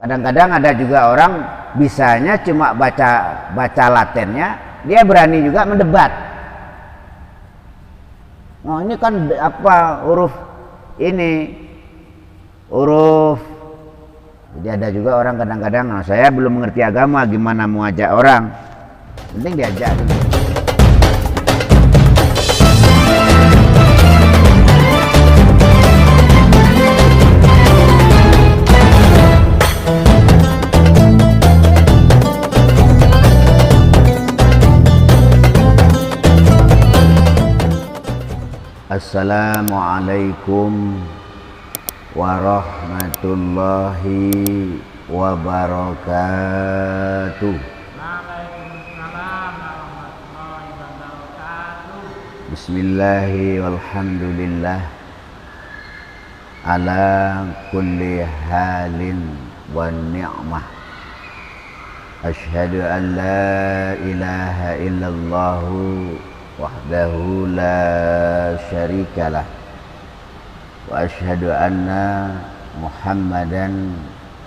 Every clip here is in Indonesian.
Kadang-kadang ada juga orang bisanya cuma baca latennya, dia berani juga mendebat. Oh ini kan apa huruf ini, huruf. Jadi ada juga orang kadang-kadang, nah, saya belum mengerti agama, gimana mau ajak orang? Penting diajak dulu. Assalamualaikum warahmatullahi wabarakatuh. Waalaikumsalam warahmatullahi wabarakatuh. Bismillahi walhamdulillah ala kulli halin wa ni'mah. Asyhadu an la ilaha illallah wahdahu la syarikalah wa asyhadu anna Muhammadan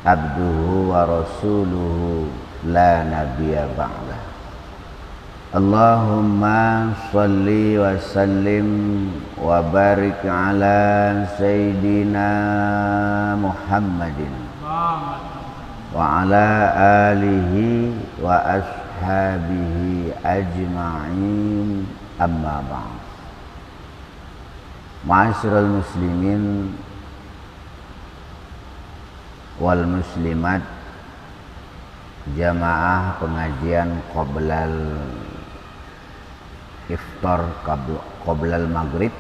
abduhu wa rasuluhu la nabiyya ba'dah. Allahumma shalli wa sallim wa barik ala sayyidina Muhammadin wa ala alihi wa ashabihi ajma'in, amma ba'd. Ma'asyiral muslimin wal muslimat, jamaah pengajian qoblal iftar qoblal maghrib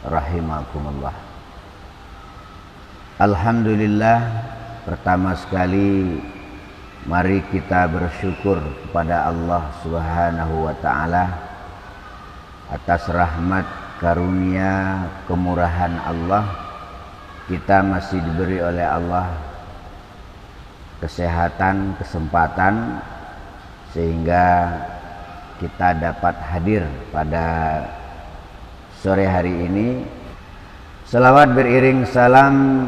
rahimakumullah. Alhamdulillah, pertama sekali mari kita bersyukur kepada Allah Subhanahu wa ta'ala atas rahmat, karunia, kemurahan Allah. Kita masih diberi oleh Allah kesehatan, kesempatan, sehingga kita dapat hadir pada sore hari ini. Selawat beriring salam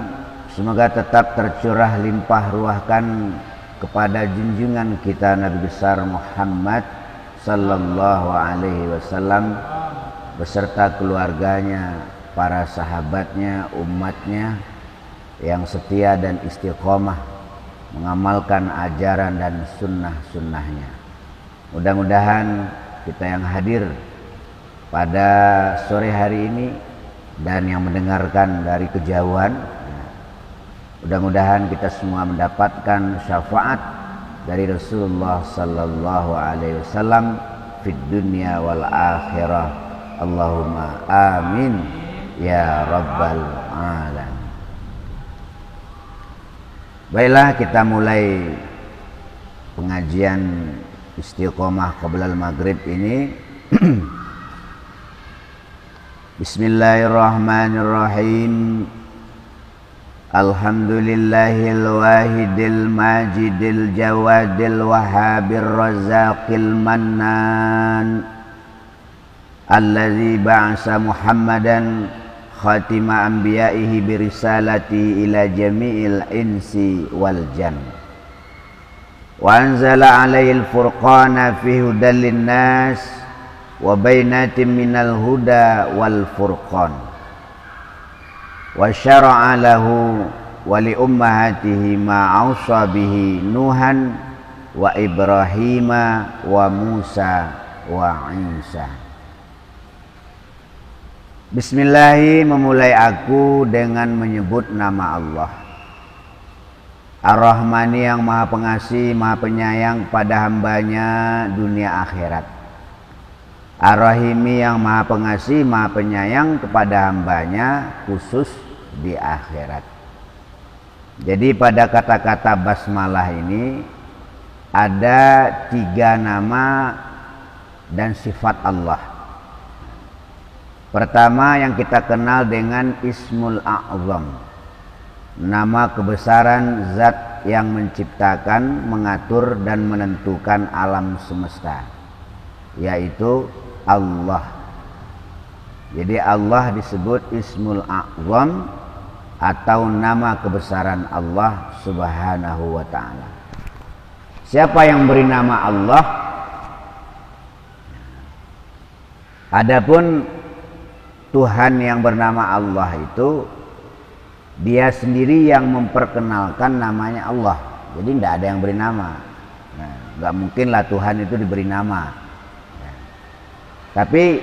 semoga tetap tercurah limpah ruahkan kepada junjungan kita Nabi besar Muhammad sallallahu alaihi wasallam beserta keluarganya, para sahabatnya, umatnya yang setia dan istiqomah mengamalkan ajaran dan sunnah-sunnahnya. Mudah-mudahan kita yang hadir pada sore hari ini dan yang mendengarkan dari kejauhan, mudah-mudahan kita semua mendapatkan syafaat dari Rasulullah sallallahu alaihi wasallam fid dunya wal akhirah. Allahumma amin ya rabbal alamin. Baiklah, kita mulai pengajian istiqomah qoblal maghrib ini. Bismillahirrahmanirrahim. Alhamdulillahil wahidil majidil jawadil wahabir razaqil mannan alladzi ba'asa Muhammadan khatima anbiya'ihi birisalati ila jami'il insi wal jan wa anzala alaihil furqana fi hudal linnas wa bainatin minal huda wal furqan wa syara'a lahu wa li ummahatihi ma awsa bihi Nuhan wa Ibrahima wa Musa wa Isa. Bismillahi, memulai aku dengan menyebut nama Allah Ar-Rahmani yang maha pengasih, maha penyayang pada hambanya dunia akhirat. Ar-Rahimi yang maha pengasih, maha penyayang kepada hambanya khusus di akhirat. Jadi pada kata-kata basmalah ini ada 3 nama dan sifat Allah. Pertama yang kita kenal dengan Ismul A'zam, nama kebesaran zat yang menciptakan, mengatur dan menentukan alam semesta, yaitu Allah. Jadi Allah disebut Ismul A'zam atau nama kebesaran Allah Subhanahu wa ta'ala. Siapa yang beri nama Allah? Adapun Tuhan yang bernama Allah itu dia sendiri yang memperkenalkan namanya Allah. Jadi tidak ada yang beri nama. Nah, nggak mungkinlah Tuhan itu diberi nama. Tapi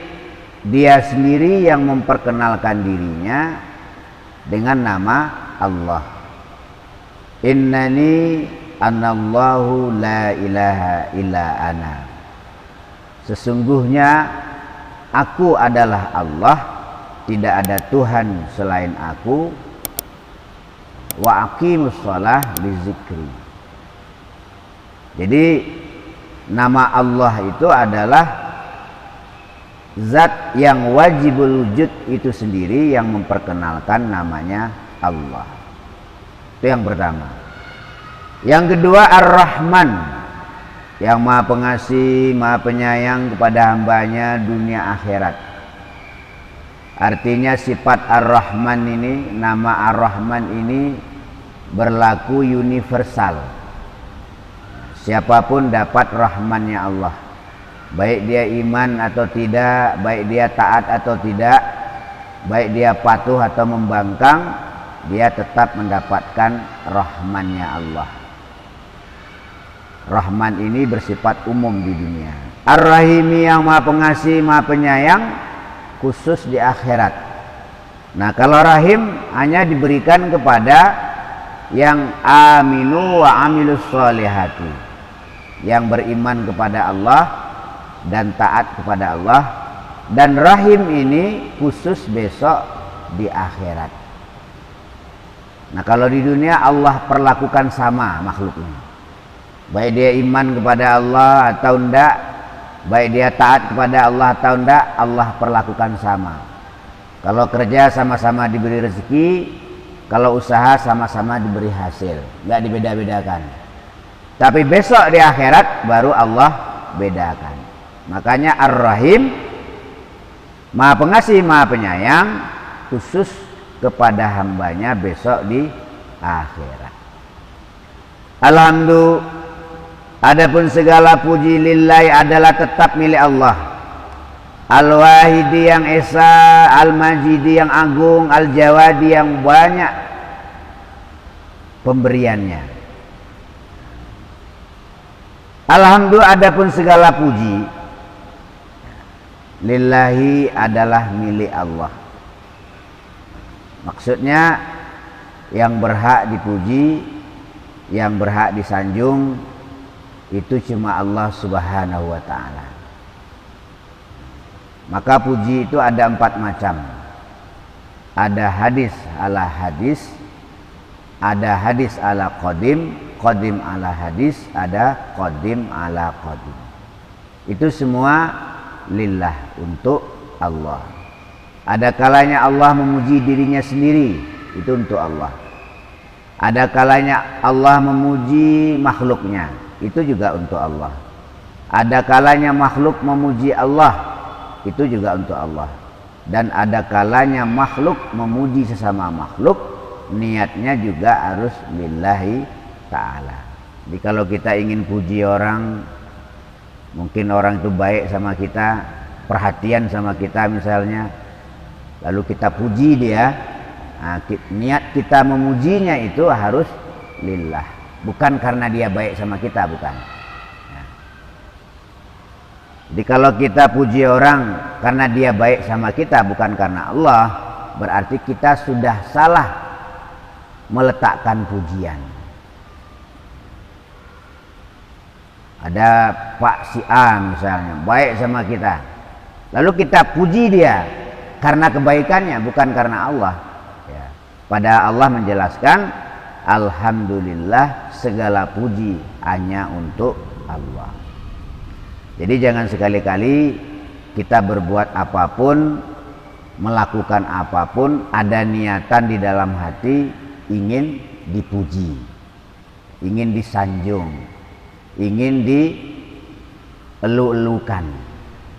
dia sendiri yang memperkenalkan dirinya dengan nama Allah. Innani anallahu la ilaha illa ana. Sesungguhnya aku adalah Allah, tidak ada Tuhan selain aku. Wa aqimus shalah li zikri. Jadi nama Allah itu adalah zat yang wajibul wujud itu sendiri yang memperkenalkan namanya Allah. Itu yang pertama. Yang kedua Ar-Rahman, yang maha pengasih, maha penyayang kepada hambanya dunia akhirat. Artinya sifat Ar-Rahman ini, nama Ar-Rahman ini berlaku universal. Siapapun dapat rahmannya Allah. Baik dia iman atau tidak, baik dia taat atau tidak, baik dia patuh atau membangkang, dia tetap mendapatkan rahmannya Allah. Rahman ini bersifat umum di dunia. Ar-Rahimi yang maha pengasih, maha penyayang, khusus di akhirat. Nah, kalau rahim hanya diberikan kepada yang aminu wa amilus sholihati, yang beriman kepada Allah dan taat kepada Allah. Dan rahim ini khusus besok di akhirat. Nah, kalau di dunia Allah perlakukan sama makhluknya, baik dia iman kepada Allah atau enggak, baik dia taat kepada Allah atau enggak, Allah perlakukan sama. Kalau kerja sama-sama diberi rezeki, kalau usaha sama-sama diberi hasil, enggak dibeda-bedakan. Tapi besok di akhirat baru Allah bedakan. Makanya Ar-Rahim, maha pengasih, maha penyayang, khusus kepada hambanya besok di akhirat. Alhamdulillah, adapun segala puji lillahi adalah tetap milik Allah. Al-Wahidi yang esa, Al-Majidi yang agung, Al-Jawadi yang banyak pemberiannya. Alhamdulillah, adapun segala puji lillahi adalah milik Allah. Maksudnya yang berhak dipuji, yang berhak disanjung itu cuma Allah Subhanahu wa ta'ala. Maka puji itu ada 4 macam. Ada hadis ala hadis, ada hadis ala qadim, qadim ala hadis, ada qadim ala qadim. Itu semua lillah, untuk Allah. Ada kalanya Allah memuji dirinya sendiri, itu untuk Allah. Ada kalanya Allah memuji makhluknya, itu juga untuk Allah. Ada kalanya makhluk memuji Allah, itu juga untuk Allah. Dan ada kalanya makhluk memuji sesama makhluk, niatnya juga harus lillahi ta'ala. Jadi kalau kita ingin puji orang, mungkin orang itu baik sama kita, perhatian sama kita misalnya, lalu kita puji dia, nah, niat kita memujinya itu harus lillah, bukan karena dia baik sama kita, bukan. Nah. Jadi kalau kita puji orang karena dia baik sama kita, bukan karena Allah, berarti kita sudah salah meletakkan pujian. Ada Pak si A misalnya, baik sama kita, lalu kita puji dia karena kebaikannya, bukan karena Allah. Ya. Pada Allah menjelaskan, alhamdulillah, segala puji hanya untuk Allah. Jadi jangan sekali-kali kita berbuat apapun, melakukan apapun, ada niatan di dalam hati ingin dipuji, ingin disanjung, ingin dielu-elukan.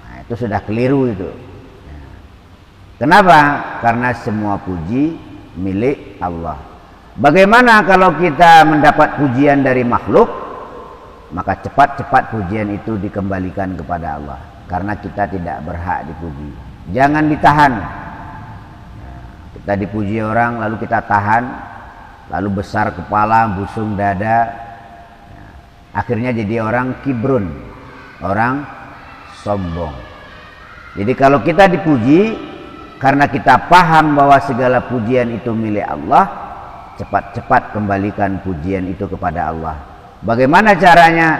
Nah, itu sudah keliru itu. Kenapa? Karena semua puji milik Allah. Bagaimana kalau kita mendapat pujian dari makhluk? Maka cepat-cepat pujian itu dikembalikan kepada Allah, karena kita tidak berhak dipuji. Jangan ditahan. Kita dipuji orang lalu kita tahan, lalu besar kepala, busung dada, akhirnya jadi orang kibrun, orang sombong. Jadi kalau kita dipuji karena kita paham bahwa segala pujian itu milik Allah, cepat-cepat kembalikan pujian itu kepada Allah. Bagaimana caranya?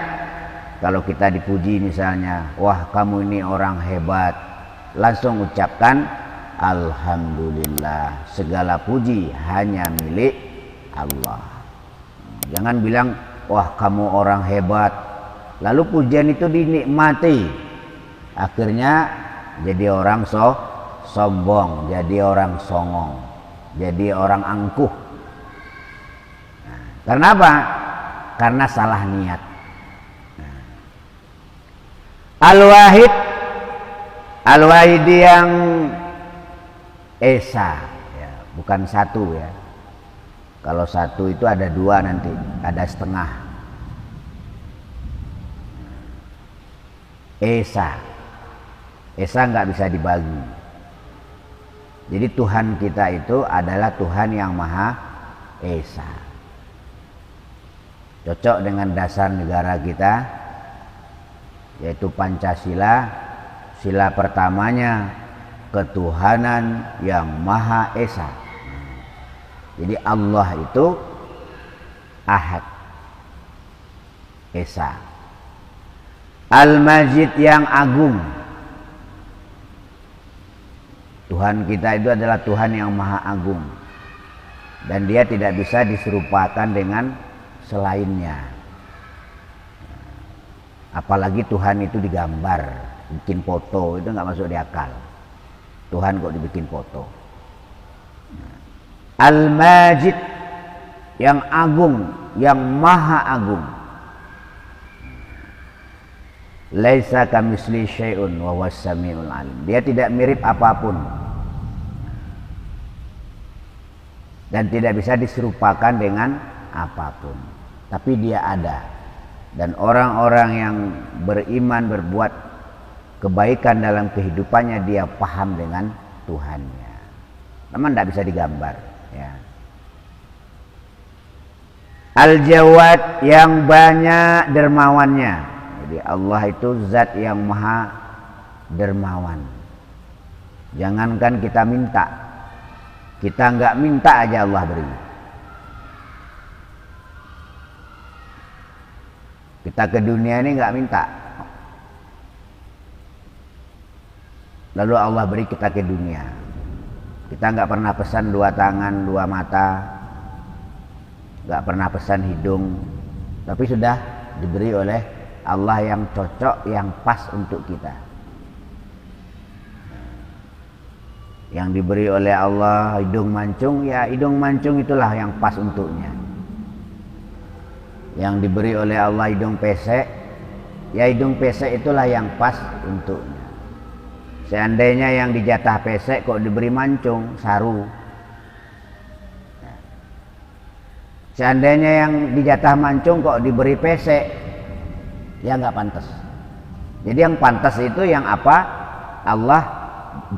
Kalau kita dipuji misalnya, wah kamu ini orang hebat, langsung ucapkan alhamdulillah, segala puji hanya milik Allah. Jangan bilang wah kamu orang hebat, lalu pujian itu dinikmati, akhirnya jadi orang sombong, jadi orang songong, jadi orang angkuh. Karena apa? Karena salah niat. Al-Wahid, Al-Wahid yang esa, ya, bukan satu ya. Kalau satu itu ada dua nanti, ada setengah. Esa, esa nggak bisa dibagi. Jadi Tuhan kita itu adalah Tuhan yang Maha Esa. Cocok dengan dasar negara kita, yaitu Pancasila. Sila pertamanya ketuhanan yang Maha Esa. Jadi Allah itu Ahad, Esa. Al-Majid yang agung. Tuhan kita itu adalah Tuhan yang Maha Agung, dan dia tidak bisa diserupakan dengan selainnya. Apalagi Tuhan itu digambar, bikin foto, itu nggak masuk di akal. Tuhan kok dibikin foto. Al-Majid yang agung, yang Maha Agung. Laisa kamitsli syai'un wa huwas samiul alim. Dia tidak mirip apapun dan tidak bisa diserupakan dengan apapun. Tapi dia ada, dan orang-orang yang beriman berbuat kebaikan dalam kehidupannya, dia paham dengan Tuhannya. Memang tidak bisa digambar ya. Al-Jawad yang banyak dermawannya. Jadi Allah itu zat yang Maha dermawan. Jangankan kita minta, kita nggak minta aja Allah beri. Kita ke dunia ini nggak minta, lalu Allah beri kita ke dunia. Kita nggak pernah pesan dua tangan, dua mata, nggak pernah pesan hidung, tapi sudah diberi oleh Allah yang cocok, yang pas untuk kita. Yang diberi oleh Allah hidung mancung, ya hidung mancung itulah yang pas untuknya. Yang diberi oleh Allah hidung pesek, ya hidung pesek itulah yang pas untuknya. Seandainya yang dijatah pesek kok diberi mancung, saru. Seandainya yang dijatah mancung kok diberi pesek, ya nggak pantas. Jadi yang pantas itu yang apa Allah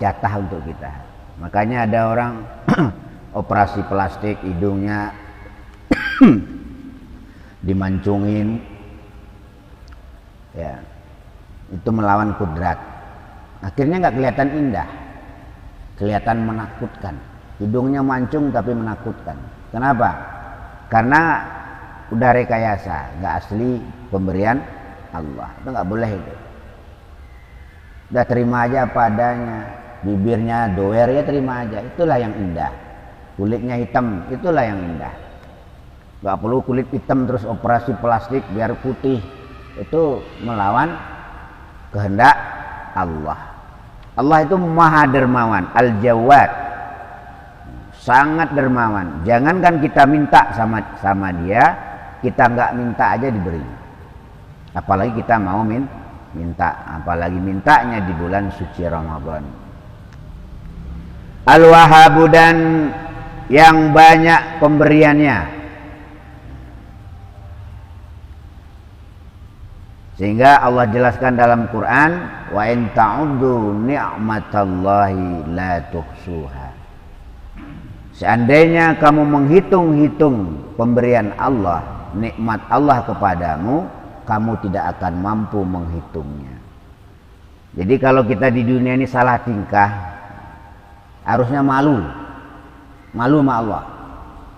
jatah untuk kita. Makanya ada orang operasi plastik, hidungnya dimancungin, ya itu melawan kodrat. Akhirnya nggak kelihatan indah, kelihatan menakutkan. Hidungnya mancung tapi menakutkan. Kenapa? Karena udah rekayasa, nggak asli pemberian Allah. Itu nggak boleh itu. Udah terima aja apa adanya. Bibirnya doer, ya terima aja. Itulah yang indah. Kulitnya hitam, itulah yang indah. Nggak perlu kulit hitam terus operasi plastik biar putih. Itu melawan kehendak Allah. Allah itu Maha dermawan, Al-Jawad, sangat dermawan. Jangankan kita minta sama dia, kita nggak minta aja diberi. Apalagi kita mau minta, apalagi mintanya di bulan suci Ramadan. Al-Wahhabu dan yang banyak pemberiannya. Sehingga Allah jelaskan dalam Quran, wa in ta'uddu ni'matallahi la tuhsuha. Seandainya kamu menghitung-hitung pemberian Allah, nikmat Allah kepadamu, kamu tidak akan mampu menghitungnya. Jadi kalau kita di dunia ini salah tingkah, harusnya malu sama Allah.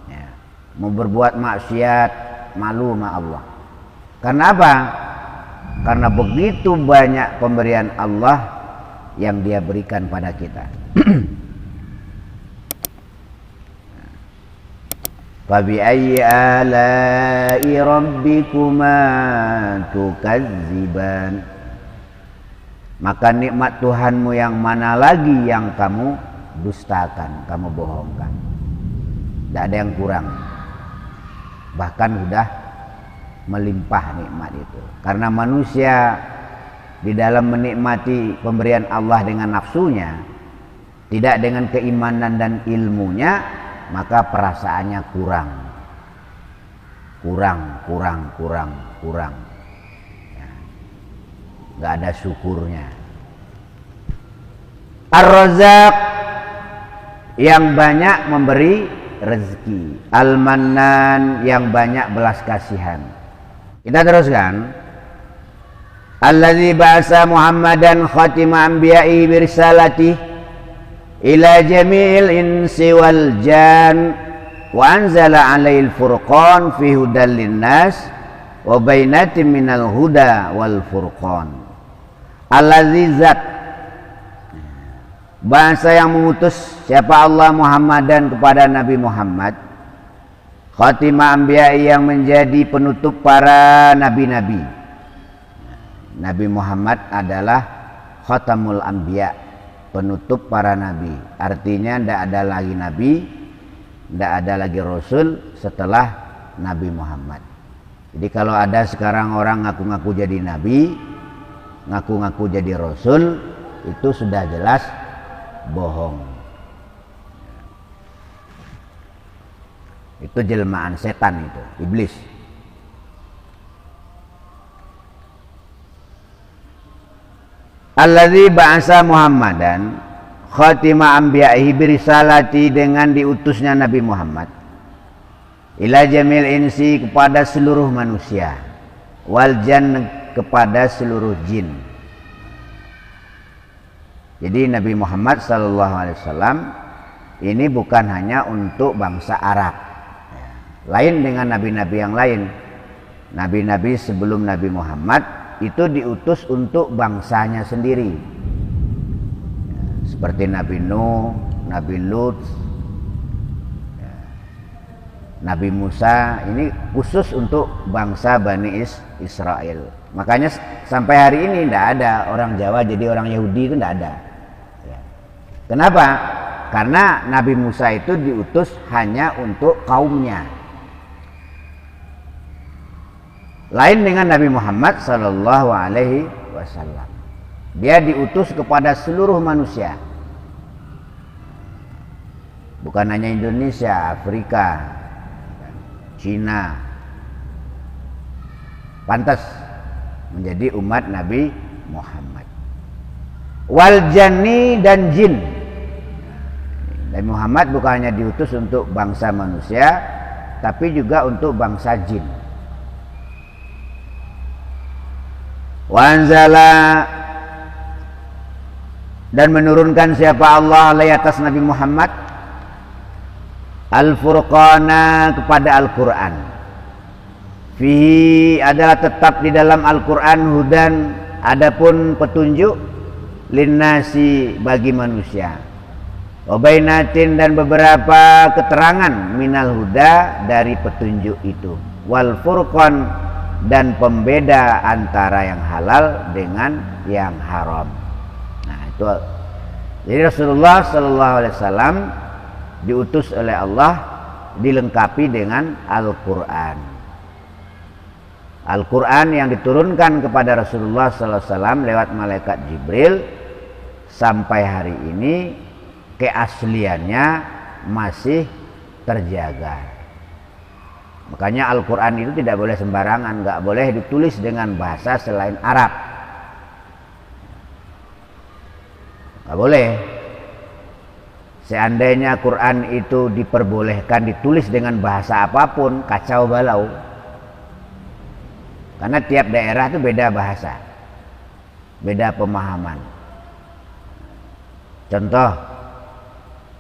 Ya. Mau berbuat maksiat, malu sama Allah. Karena apa? Karena begitu banyak pemberian Allah yang Dia berikan pada kita. Fabi ayyi ala'i rabbikuma tukadziban. Maka nikmat Tuhanmu yang mana lagi yang kamu dustakan, kamu bohongkan. Tidak ada yang kurang. Bahkan sudah melimpah nikmat itu. Karena manusia di dalam menikmati pemberian Allah dengan nafsunya, tidak dengan keimanan dan ilmunya, maka perasaannya kurang. Ya. Gak ada syukurnya. Ar-Razzaq, yang banyak memberi rezeki. Al-Mannan, yang banyak belas kasihan. Kita teruskan. Allazi ba'asa Muhammadan khatima anbiya'i birsalati ila jami'il insi wal jan wa anzala 'alaihil furqan fi hudal linnas wa bainatin minal huda wal furqan. Allazi zat, bahasa yang mengutus siapa Allah Muhammadan kepada Nabi Muhammad, khatimah anbiya, yang menjadi penutup para nabi-nabi. Nabi Muhammad adalah khatamul anbiya, penutup para nabi. Artinya tidak ada lagi nabi, tidak ada lagi rasul setelah Nabi Muhammad. Jadi kalau ada sekarang orang ngaku-ngaku jadi nabi, ngaku-ngaku jadi rasul, itu sudah jelas bohong. Itu jelmaan setan, itu iblis. Allazi ba'asa Muhammadan khatima anbiya'i birisalati, dengan diutusnya Nabi Muhammad ila jamil insi, kepada seluruh manusia, wal jan, kepada seluruh jin. Jadi Nabi Muhammad SAW ini bukan hanya untuk bangsa Arab. Lain dengan nabi-nabi yang lain. Nabi-nabi sebelum Nabi Muhammad itu diutus untuk bangsanya sendiri. Seperti Nabi Nuh, Nabi Lut, Nabi Musa, ini khusus untuk bangsa Bani Israel. Makanya sampai hari ini tidak ada orang Jawa jadi orang Yahudi, itu tidak ada. Kenapa? Karena Nabi Musa itu diutus hanya untuk kaumnya. Lain dengan Nabi Muhammad Sallallahu Alaihi Wasallam. Dia diutus kepada seluruh manusia, bukan hanya Indonesia, Afrika, Cina. Pantas menjadi umat Nabi Muhammad. Wal janni, dan jin. Nabi Muhammad bukan hanya diutus untuk bangsa manusia, tapi juga untuk bangsa jin. Wanzala, dan menurunkan siapa Allah alaihi atas Nabi Muhammad Al-Furqana, kepada Al-Quran. Fihi, adalah tetap di dalam Al-Quran, hudan, adapun petunjuk, linnasi, bagi manusia, wabainatin, dan beberapa keterangan, minal huda, dari petunjuk itu, wal furqan, dan pembeda antara yang halal dengan yang haram. Nah itu, jadi Rasulullah SAW diutus oleh Allah, dilengkapi dengan Al-Quran. Al-Quran yang diturunkan kepada Rasulullah SAW lewat malaikat Jibril, sampai hari ini keasliannya masih terjaga. Makanya Al-Quran itu tidak boleh sembarangan, nggak boleh ditulis dengan bahasa selain Arab, nggak boleh. Seandainya Quran itu diperbolehkan ditulis dengan bahasa apapun, kacau balau. Karena tiap daerah itu beda bahasa, beda pemahaman. Contoh,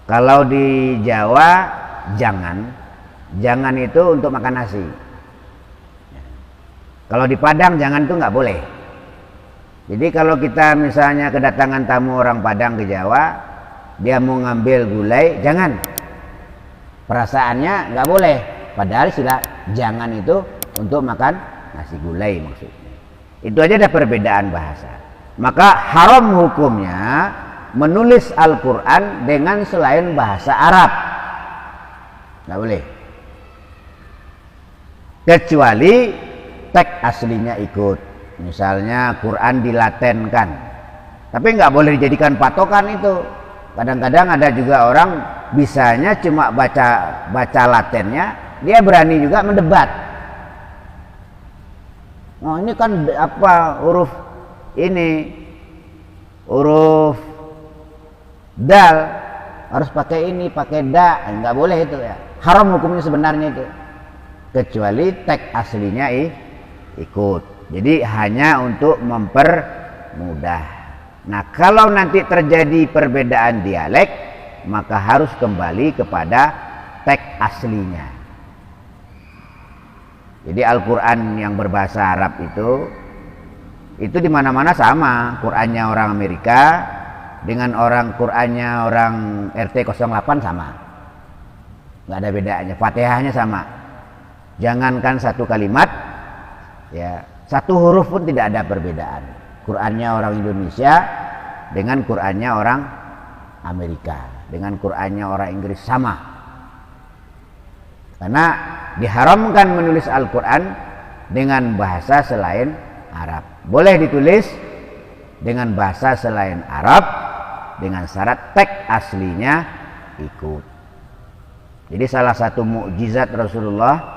kalau di Jawa jangan itu untuk makan nasi. Kalau di Padang jangan itu nggak boleh. Jadi kalau kita misalnya kedatangan tamu orang Padang ke Jawa, dia mau ngambil gulai, jangan. Perasaannya nggak boleh. Padahal istilah jangan itu untuk makan nasi gulai maksudnya. Itu aja ada perbedaan bahasa. Maka haram hukumnya menulis Al-Quran dengan selain bahasa Arab. Nggak boleh. Kecuali teks aslinya ikut. Misalnya Quran dilatenkan. Tapi nggak boleh dijadikan patokan itu. Kadang-kadang ada juga orang bisanya cuma baca latennya, dia berani juga mendebat. Oh ini kan apa huruf ini, huruf dal harus pakai ini, pakai da, nggak boleh itu ya. Haram hukumnya sebenarnya itu. Kecuali teks aslinya ikut. Jadi hanya untuk mempermudah. Nah kalau nanti terjadi perbedaan dialek, maka harus kembali kepada teks aslinya. Jadi Al-Quran yang berbahasa Arab itu di mana-mana sama. Qurannya orang Amerika dengan Qurannya orang RT 08 sama, nggak ada bedanya. Fatihahnya sama. Jangankan satu kalimat, ya satu huruf pun tidak ada perbedaan. Qurannya orang Indonesia dengan Qurannya orang Amerika, dengan Qurannya orang Inggris sama. Karena diharamkan menulis Al-Quran dengan bahasa selain Arab. Boleh ditulis dengan bahasa selain Arab dengan syarat teks aslinya ikut. Jadi salah satu mukjizat Rasulullah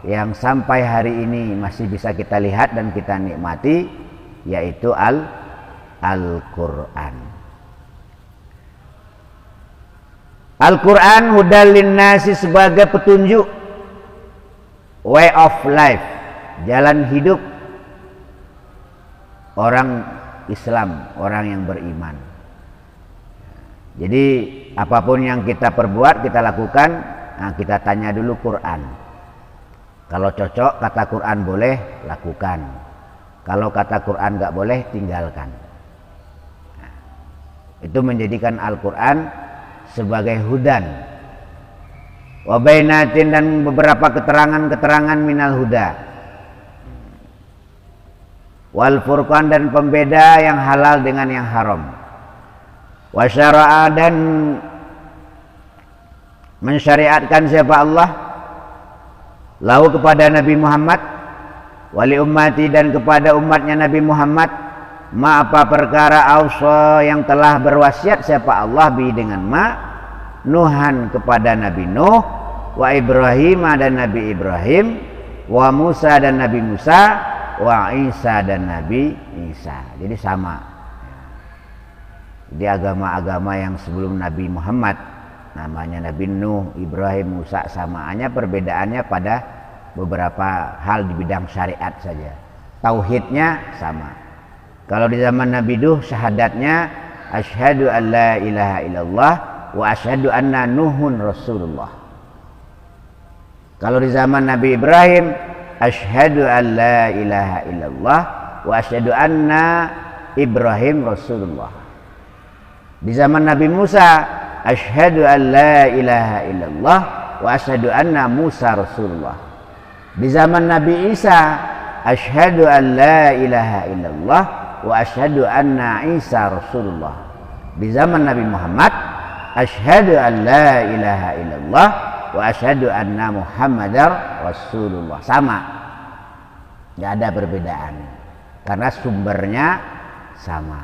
yang sampai hari ini masih bisa kita lihat dan kita nikmati, yaitu Al-Quran. Al-Quran hudal linnasi, sebagai petunjuk, way of life, jalan hidup orang Islam, orang yang beriman. Jadi apapun yang kita perbuat, kita lakukan, nah kita tanya dulu Quran. Kalau cocok kata Quran boleh, lakukan. Kalau kata Quran nggak boleh, tinggalkan. Nah, itu menjadikan Al-Quran sebagai hudan, wabainatin, dan beberapa keterangan-keterangan minal huda, wal furqan, dan pembeda yang halal dengan yang haram, wasyara'a, dan mensyariatkan siapa Allah, lahu kepada Nabi Muhammad, wali ummati, dan kepada umatnya Nabi Muhammad, ma apa perkara ausa yang telah berwasiat siapa Allah bi dengan ma, Nuhan kepada Nabi Nuh, wa Ibrahim dan Nabi Ibrahim, wa Musa dan Nabi Musa, wa Isa dan Nabi Isa. Jadi sama. Jadi agama-agama yang sebelum Nabi Muhammad, namanya Nabi Nuh, Ibrahim, Musa, sama, hanya perbedaannya pada beberapa hal di bidang syariat saja. Tauhidnya sama. Kalau di zaman Nabi Nuh syahadatnya asyhadu an la ilaha illallah wa asyhadu anna Nuhun Rasulullah. Kalau di zaman Nabi Ibrahim asyhadu an la ilaha illallah wa asyhadu anna Ibrahim Rasulullah. Di zaman Nabi Musa asyhadu an la ilaha illallah wa asyhadu anna Musa Rasulullah. Di zaman Nabi Isa asyhadu an la ilaha illallah wa asyhadu anna Isa Rasulullah. Di zaman Nabi Muhammad asyhadu an la ilaha illallah wa asyhadu anna Muhammadar Rasulullah. Sama, nggak ada perbedaan karena sumbernya sama.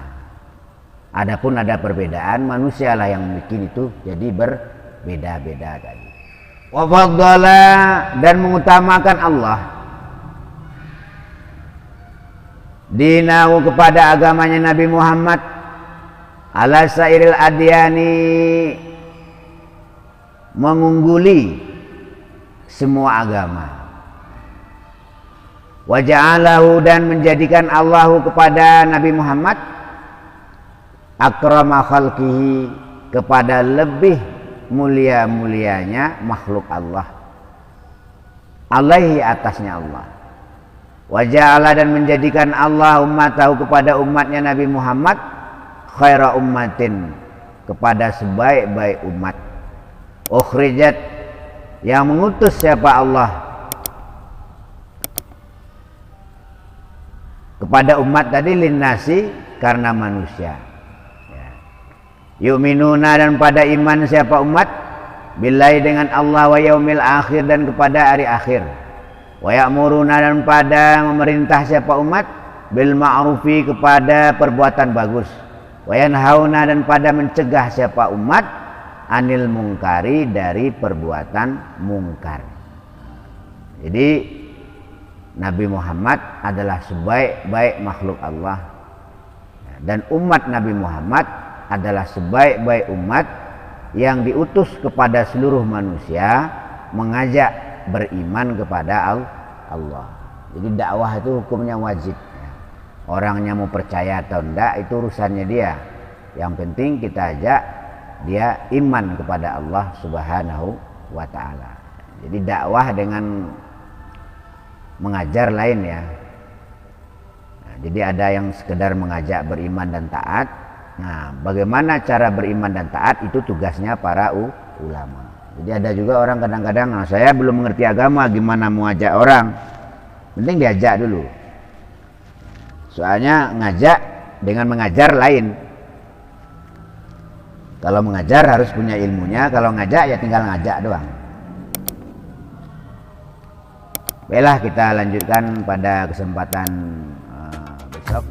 Adapun ada perbedaan, manusialah yang bikin itu jadi berbeda-beda tadi. Wa faddala, dan mengutamakan Allah dinahu, kepada agamanya Nabi Muhammad, ala sairil adyani, mengungguli semua agama. Wa ja'alahu, dan menjadikan Allahu kepada Nabi Muhammad akrama khalqihi, kepada lebih mulia-mulianya makhluk Allah, alaihi, atasnya Allah. Wa ja'ala, dan menjadikan Allah ummatahu, kepada umatnya Nabi Muhammad khaira ummatin, kepada sebaik-baik umat. Ukhrijat, yang mengutus siapa Allah kepada umat tadi, linnasi, karena manusia. Yu'minuna, dan pada iman siapa umat, billahi, dengan Allah, wa yaumil akhir, dan kepada hari akhir. Wa ya'muruna, dan pada memerintah siapa umat, bil ma'rufi, kepada perbuatan bagus. Wa yanhauna, dan pada mencegah siapa umat, anil mungkari, dari perbuatan mungkar. Jadi Nabi Muhammad adalah sebaik-baik makhluk Allah, dan umat Nabi Muhammad adalah sebaik-baik umat yang diutus kepada seluruh manusia, mengajak beriman kepada Allah. Jadi dakwah itu hukumnya wajib. Orangnya mau percaya atau enggak itu urusannya dia. Yang penting kita ajak dia iman kepada Allah Subhanahu wa ta'ala. Jadi dakwah dengan mengajar lain ya. Nah, jadi ada yang sekedar mengajak beriman dan taat. Nah, bagaimana cara beriman dan taat itu tugasnya para ulama. Jadi ada juga orang kadang-kadang, nah, saya belum mengerti agama, gimana mau ajak orang? Penting diajak dulu. Soalnya ngajak dengan mengajar lain. Kalau mengajar harus punya ilmunya, kalau ngajak ya tinggal ngajak doang. Baiklah, kita lanjutkan pada kesempatan besok.